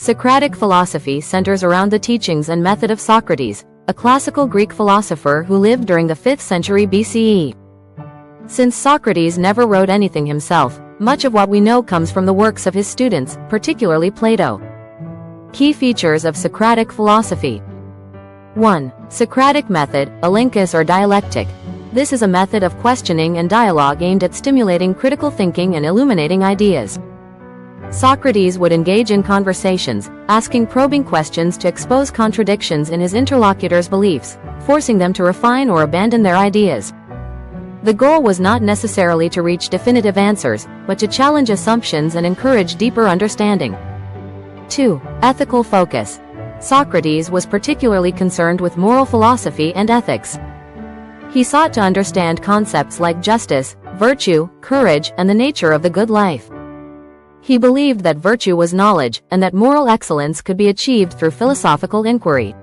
Socratic philosophy centers around the teachings and method of Socrates, a classical Greek philosopher who lived during the 5th century BCE. Since Socrates never wrote anything himself, much of what we know comes from the works of his students, particularly Plato. Key features of Socratic philosophy. 1. Socratic method, elenchus or dialectic. This is a method of questioning and dialogue aimed at stimulating critical thinking and illuminating ideas. Socrates would engage in conversations, asking probing questions to expose contradictions in his interlocutors' beliefs, forcing them to refine or abandon their ideas. The goal was not necessarily to reach definitive answers, but to challenge assumptions and encourage deeper understanding. 2. Ethical focus. Socrates was particularly concerned with moral philosophy and ethics. He sought to understand concepts like justice, virtue, courage, and the nature of the good life. He believed that virtue was knowledge, and that moral excellence could be achieved through philosophical inquiry.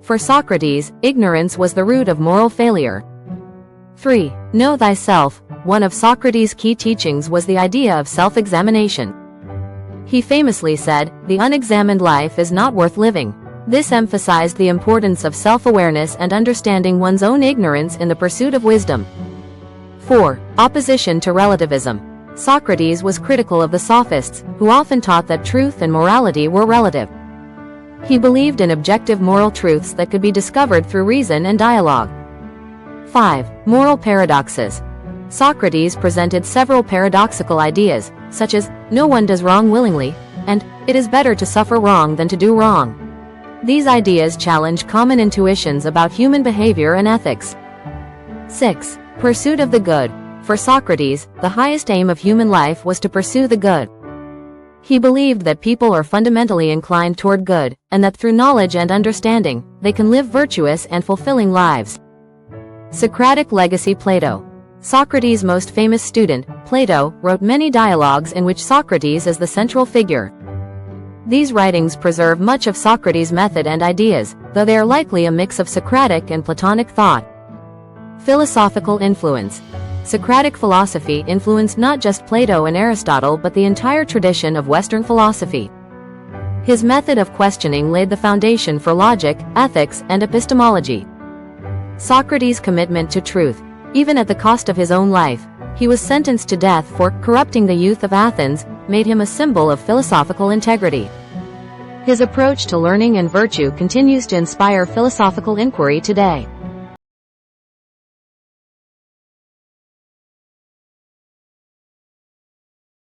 For Socrates, ignorance was the root of moral failure. 3. Know thyself. One of Socrates' key teachings was the idea of self-examination. He famously said, "The unexamined life is not worth living." This emphasized the importance of self-awareness and understanding one's own ignorance in the pursuit of wisdom. 4. Opposition to relativism. Socrates was critical of the sophists, who often taught that truth and morality were relative. He believed in objective moral truths that could be discovered through reason and dialogue. 5. Moral paradoxes. Socrates presented several paradoxical ideas, such as, no one does wrong willingly, and, it is better to suffer wrong than to do wrong. These ideas challenge common intuitions about human behavior and ethics. 6. Pursuit of the good. For Socrates, the highest aim of human life was to pursue the good. He believed that people are fundamentally inclined toward good, and that through knowledge and understanding, they can live virtuous and fulfilling lives. Socratic legacy. Plato. Socrates' most famous student, Plato, wrote many dialogues in which Socrates is the central figure. These writings preserve much of Socrates' method and ideas, though they are likely a mix of Socratic and Platonic thought. Philosophical influence. Socratic philosophy influenced not just Plato and Aristotle but the entire tradition of Western philosophy. His method of questioning laid the foundation for logic, ethics, and epistemology. Socrates' commitment to truth. Even at the cost of his own life, he was sentenced to death for corrupting the youth of Athens, made him a symbol of philosophical integrity. His approach to learning and virtue continues to inspire philosophical inquiry today.